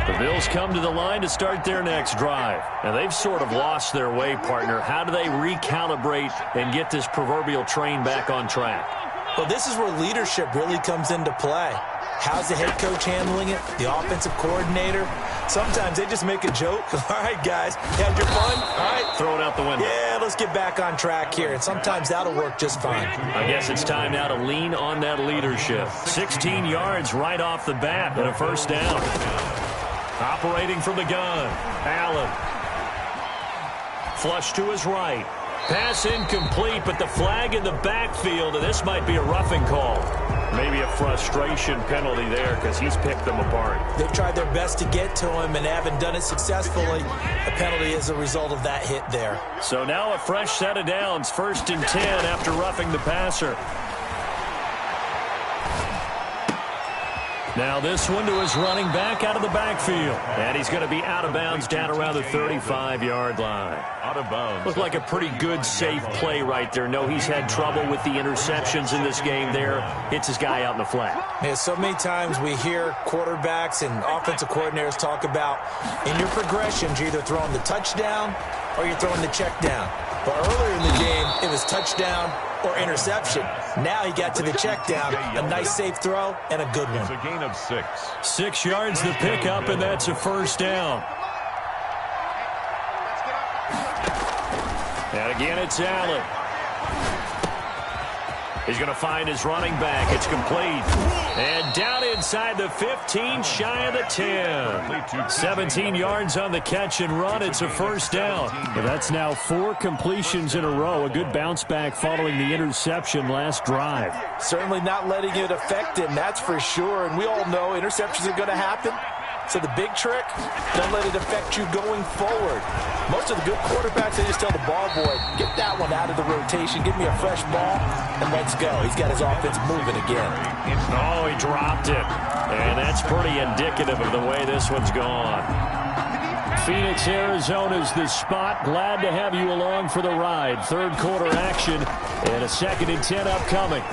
The Bills come to the line to start their next drive. And they've sort of lost their way, partner. How do they recalibrate and get this proverbial train back on track? Well, this is where leadership really comes into play. How's the head coach handling it? The offensive coordinator? Sometimes they just make a joke. All right, guys, you had your fun? All right. Throw it out the window. Yeah, let's get back on track here, and sometimes that'll work just fine. I guess it's time now to lean on that leadership. 16 yards right off the bat and a first down. Operating from the gun, Allen. Flush to his right. Pass incomplete, but the flag in the backfield, and this might be a roughing call. Maybe a frustration penalty there because he's picked them apart. They've tried their best to get to him and haven't done it successfully. A penalty is a result of that hit there. So now a fresh set of downs, 1st and 10 after roughing the passer. Now this one to his running back out of the backfield. And he's going to be out of bounds down around the 35-yard line. Out of bounds. Looked like a pretty good, safe play right there. No, he's had trouble with the interceptions in this game there. Hits his guy out in the flat. Yeah, so many times we hear quarterbacks and offensive coordinators talk about in your progressions, you're either throwing the touchdown or you're throwing the check down. But earlier in the game, it was touchdown or interception. Now he got to the check down, a nice safe throw, and a good one. It's a gain of 6. 6 yards the pickup, and that's a first down. And again, it's Allen. He's going to find his running back. It's complete. And down inside the 15, shy of the 10. 17 yards on the catch and run. It's a first down. But that's now 4 completions in a row. A good bounce back following the interception last drive. Certainly not letting it affect him, that's for sure. And we all know interceptions are going to happen. So the big trick, don't let it affect you going forward. Most of the good quarterbacks, they just tell the ball boy, get that one out of the rotation, give me a fresh ball, and let's go. He's got his offense moving again. Oh, he dropped it. And that's pretty indicative of the way this one's gone. Phoenix, Arizona's the spot. Glad to have you along for the ride. Third quarter action and a 2nd and 10 upcoming.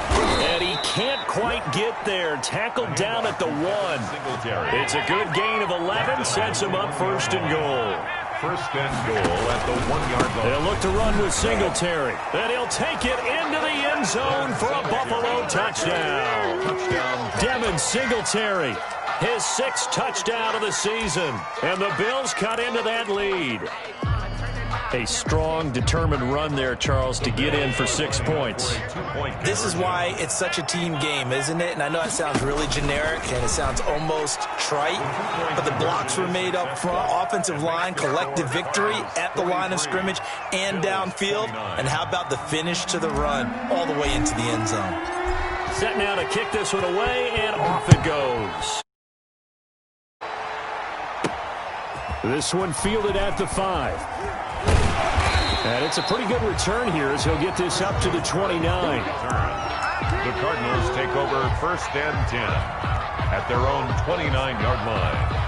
And he can't quite get there. Tackled down at the 1. It's a good gain of 11. Sets him up 1st and goal. 1st and goal at the 1-yard line. They'll look to run with Singletary. And he'll take it into the end zone for a Buffalo touchdown. Devin Singletary, his 6th touchdown of the season. And the Bills cut into that lead. A strong, determined run there, Charles, to get in for 6 points. This is why it's such a team game, isn't it? And I know it sounds really generic and it sounds almost trite, but the blocks were made up front, offensive line, collective victory at the line of scrimmage and downfield. And how about the finish to the run all the way into the end zone? Set now to kick this one away, and off it goes. This one fielded at the 5. And it's a pretty good return here as he'll get this up to the 29. The Cardinals take over 1st and 10 at their own 29-yard line.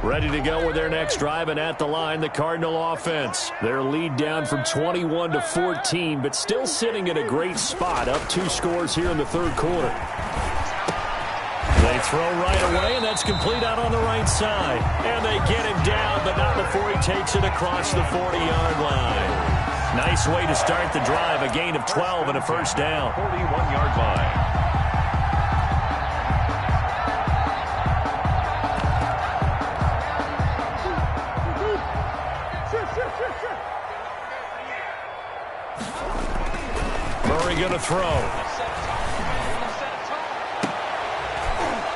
Ready to go with their next drive, and at the line, the Cardinal offense. Their lead down from 21 to 14, but still sitting in a great spot, up 2 scores here in the 3rd quarter. They throw right away, and that's complete out on the right side. And they get him down, but not before he takes it across the 40-yard line. Nice way to start the drive, a gain of 12 and a first down. 41-yard line. Murray going to throw.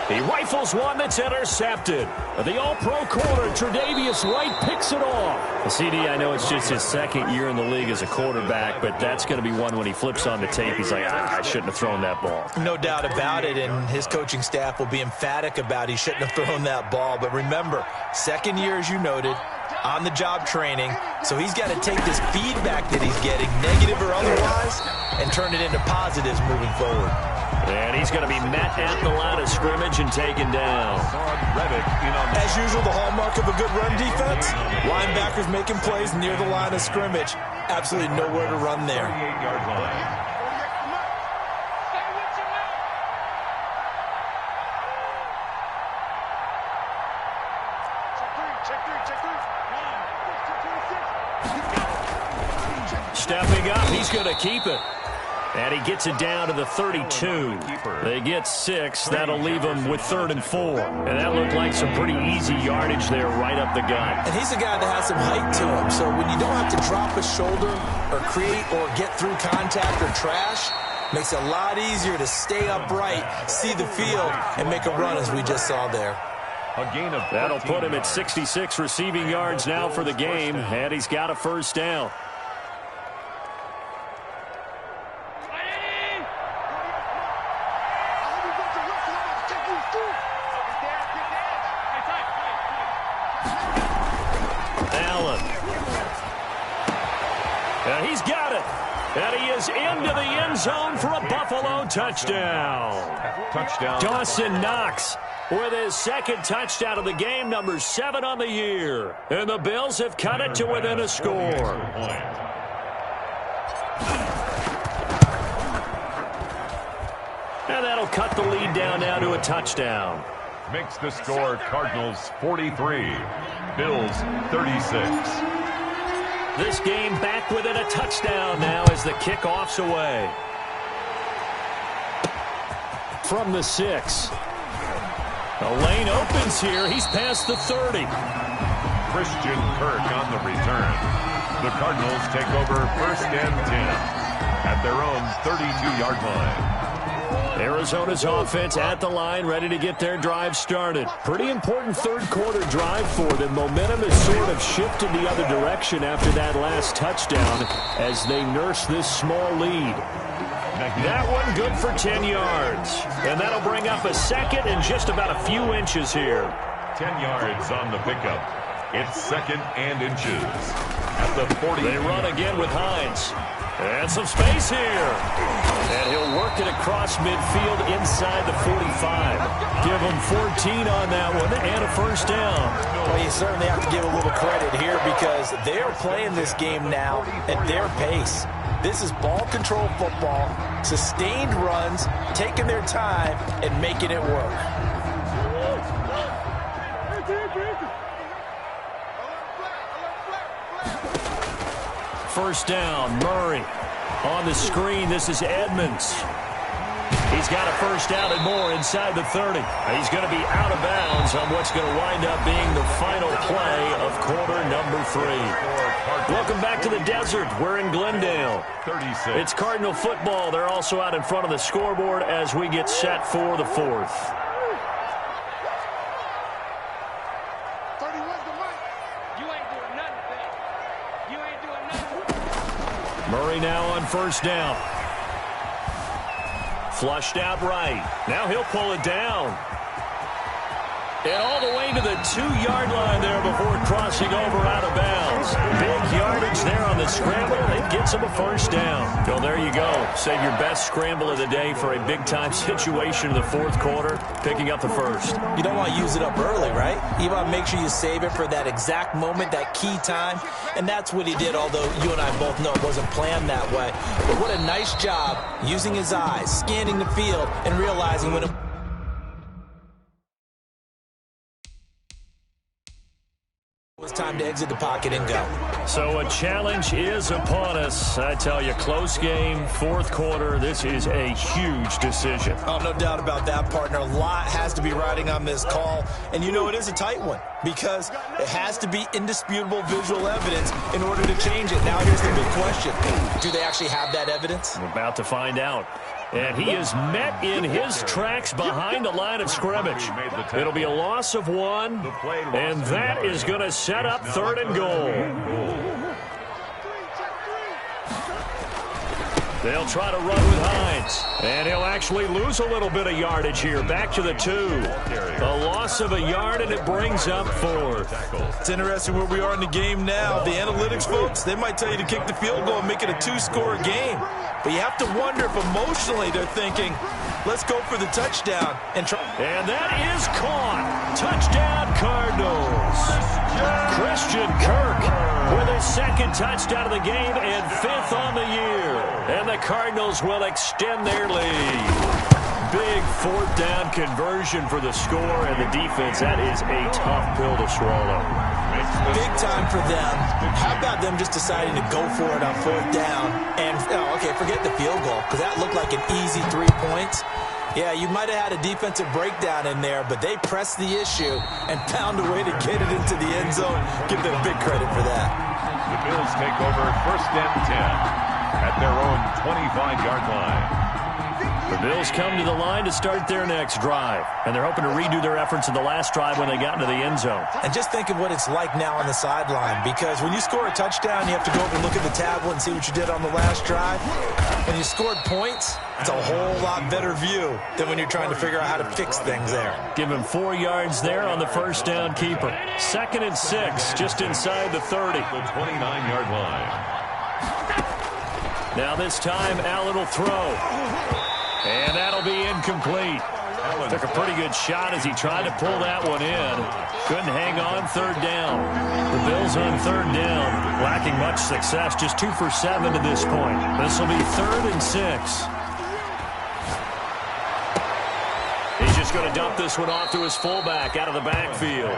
He rifles one that's intercepted. The all-pro corner, Tre'Davious White, picks it off. Well, CD, I know it's just his 2nd year in the league as a quarterback, but that's going to be one when he flips on the tape. He's like, I shouldn't have thrown that ball. No doubt about it, and his coaching staff will be emphatic about he shouldn't have thrown that ball. But remember, 2nd year, as you noted, on-the-job training, so he's got to take this feedback that he's getting, negative or otherwise, and turn it into positives moving forward. And he's going to be met at the line of scrimmage and taken down. As usual, the hallmark of a good run defense, linebackers making plays near the line of scrimmage. Absolutely nowhere to run there. 48-yard line. Stepping up, he's going to keep it. And he gets it down to the 32. They get 6. That'll leave them with 3rd and 4. And that looked like some pretty easy yardage there right up the gut. And he's a guy that has some height to him. So when you don't have to drop a shoulder or create or get through contact or trash, makes it a lot easier to stay upright, see the field, and make a run as we just saw there. A gain of That'll put him at 66 receiving yards now for the game. And he's got a first down. And he's got it. And he is into the end zone for a Buffalo touchdown. touchdown. Dawson Knox with his 2nd touchdown of the game, number 7 on the year. And the Bills have cut it to within a score. And that'll cut the lead down now to a touchdown. Makes the score Cardinals 43, Bills 36. This game back within a touchdown now as the kickoff's away. From the 6. The lane opens here. He's past the 30. Christian Kirk on the return. The Cardinals take over 1st and 10 at their own 32-yard line. Arizona's offense at the line, ready to get their drive started. Pretty important 3rd quarter drive for them. Momentum has sort of shifted the other direction after that last touchdown as they nurse this small lead. That one good for 10 yards. And that'll bring up a 2nd and just about a few inches here. 10 yards on the pickup. It's 2nd and inches. At the 40. They run again with Hines. And some space here. And he'll work it across midfield inside the 45. Give him 14 on that one and a first down. Well, you certainly have to give a little credit here because they're playing this game now at their pace. This is ball control football, sustained runs, taking their time and making it work. First down, Murray. On the screen, this is Edmonds. He's got a first down and more inside the 30. He's going to be out of bounds on what's going to wind up being the final play of quarter number 3. Welcome back to the desert. We're in Glendale. 36. It's Cardinal football. They're also out in front of the scoreboard as we get set for the 4th. Murray now on first down. Flushed out right. Now he'll pull it down. And all the way to the 2-yard line there before crossing over out of bounds. Big yardage there on the scramble. It gets him a first down. Well, there you go. Save your best scramble of the day for a big-time situation in the 4th quarter, picking up the first. You don't want to use it up early, right? You want to make sure you save it for that exact moment, that key time. And that's what he did, although you and I both know it wasn't planned that way. But what a nice job using his eyes, scanning the field, and realizing when it was time to exit the pocket and go. So a challenge is upon us. I tell you, close game, 4th quarter. This is a huge decision. Oh, no doubt about that, partner. A lot has to be riding on this call. And you know it is a tight one because it has to be indisputable visual evidence in order to change it. Now here's the big question. Do they actually have that evidence? We're about to find out. And he is met in his tracks behind the line of scrimmage. It'll be a loss of 1, and that is going to set up 3rd and goal. They'll try to run with Hines. And he'll actually lose a little bit of yardage here. Back to the 2. A loss of a yard, and it brings up 4th. It's interesting where we are in the game now. The analytics folks, they might tell you to kick the field goal and make it a 2-score game. But you have to wonder if emotionally they're thinking, let's go for the touchdown. And that is caught. Touchdown, Cardinals. Christian Kirk with his 2nd touchdown of the game and 5th on the year. And the Cardinals will extend their lead. Big 4th down conversion for the score, and the defense, that is a tough pill to swallow. Big time for them. How about them just deciding to go for it on 4th down? And, okay, forget the field goal, because that looked like an easy 3 points. Yeah, you might have had a defensive breakdown in there, but they pressed the issue and found a way to get it into the end zone. Give them big credit for that. The Bills take over 1st and 10 at their own 25-yard line. The Bills come to the line to start their next drive, and they're hoping to redo their efforts in the last drive when they got into the end zone. And just think of what it's like now on the sideline, because when you score a touchdown, you have to go over and look at the tablet and see what you did on the last drive. When you scored points, it's a whole lot better view than when you're trying to figure out how to fix things there. Give him 4 yards there on the 1st down keeper. 2nd and 6, just inside the 30. The 29-yard line. Now this time, Allen will throw. And that'll be incomplete. Took a pretty good shot as he tried to pull that one in. Couldn't hang on 3rd down. The Bills on 3rd down, lacking much success, just 2 for 7 to this point. This will be 3rd and 6. He's just going to dump this one off to his fullback out of the backfield.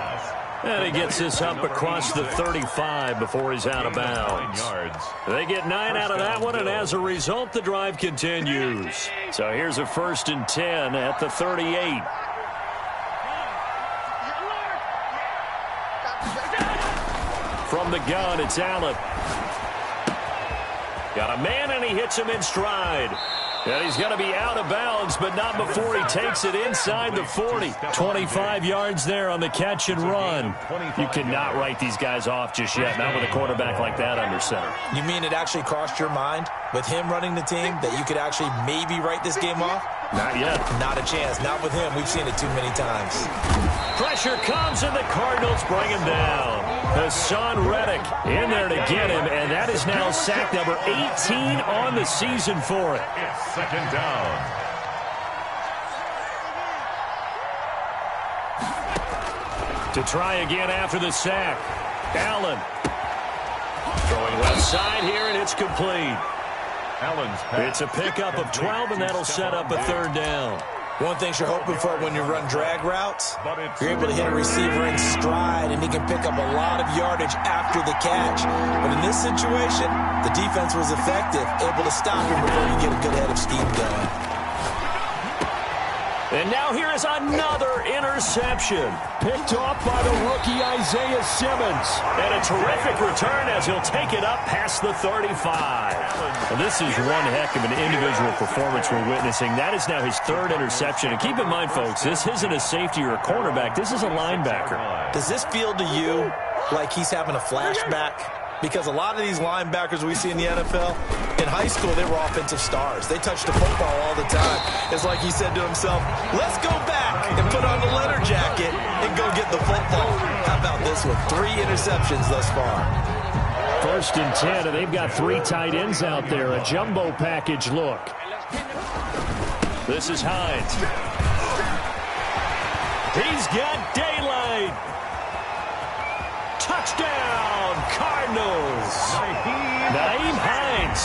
And he gets this up across the 35 before he's out of bounds. They get 9 out of that one, and as a result, the drive continues. So here's a 1st and 10 at the 38. From the gun, it's Allen. Got a man, and he hits him in stride. And he's going to be out of bounds, but not before he takes it inside the 40. 25 yards there on the catch and run. You cannot write these guys off just yet, not with a quarterback like that under center. You mean it actually crossed your mind with him running the team that you could actually maybe write this game off? Not yet. Not a chance. Not with him. We've seen it too many times. Pressure comes, and the Cardinals bring him down. Hassan Reddick in there to get him, and that is now sack number 18 on the season for it. It's 2nd down. To try again after the sack. Allen. Throwing left side here, and it's complete. Allen's pass. It's a pickup of 12, and that'll set up a 3rd down. One thing you're hoping for when you run drag routes, you're able to hit a receiver in stride, and he can pick up a lot of yardage after the catch. But in this situation, the defense was effective, able to stop him before you get a good head of steam going. And now here is another interception. Picked off by the rookie Isaiah Simmons. And a terrific return as he'll take it up past the 35. And this is one heck of an individual performance we're witnessing. That is now his 3rd interception. And keep in mind, folks, this isn't a safety or a cornerback. This is a linebacker. Does this feel to you like he's having a flashback? Because a lot of these linebackers we see in the NFL, in high school, they were offensive stars. They touched the football all the time. It's like he said to himself, let's go back and put on the leather jacket and go get the football. How about this one? 3 interceptions thus far. 1st and 10, and they've got 3 tight ends out there. A jumbo package look. This is Hines. He's got daylight. Touchdown, Cardinals. Nyheim Hines,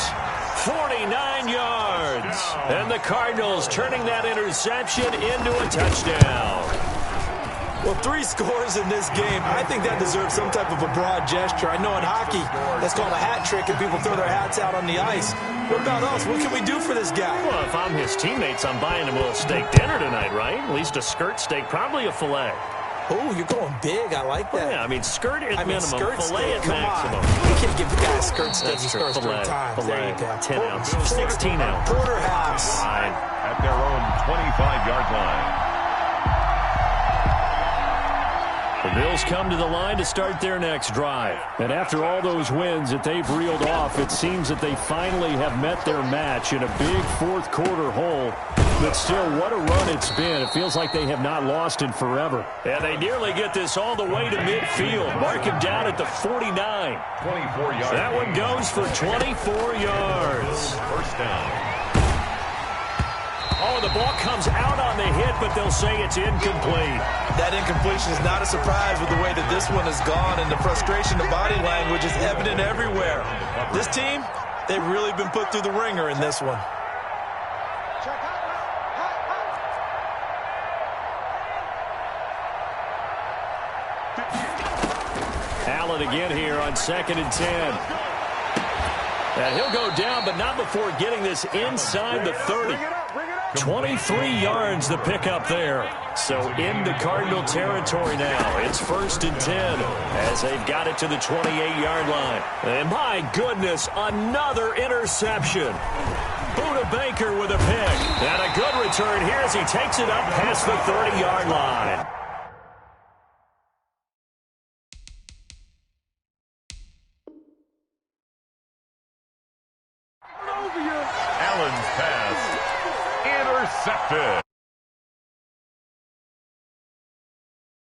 49 yards. And the Cardinals turning that interception into a touchdown. Well, 3 scores in this game. I think that deserves some type of a broad gesture. I know in hockey, that's called a hat trick, and people throw their hats out on the ice. What about us? What can we do for this guy? Well, if I'm his teammates, I'm buying him a little steak dinner tonight, right? At least a skirt steak, probably a filet. Oh, you're going big. I like that. Yeah, I mean, skirt at minimum, filet at maximum. You can't give the guy a skirt steak. He scores 3 times. There you go. 10 ounces, 16 ounces. Porterhouse. Fine. At their own 25-yard line. The Bills come to the line to start their next drive. And after all those wins that they've reeled off, it seems that they finally have met their match in a big 4th quarter hole. But still, what a run it's been. It feels like they have not lost in forever. And they nearly get this all the way to midfield. Mark him down at the 49. 24 yards. That one goes for 24 yards. 1st down. Oh, the ball comes out on the hit, but they'll say it's incomplete. That incompletion is not a surprise with the way that this one has gone, and the frustration, the body language is evident everywhere. This team, they've really been put through the ringer in this one. Allen again here on 2nd and 10. And he'll go down, but not before getting this inside the 30. 23 yards to pick up there. So into Cardinal territory now. It's 1st and 10 as they've got it to the 28-yard line. And my goodness, another interception. Buda Baker with a pick. And a good return here as he takes it up past the 30-yard line. Allen's pass intercepted.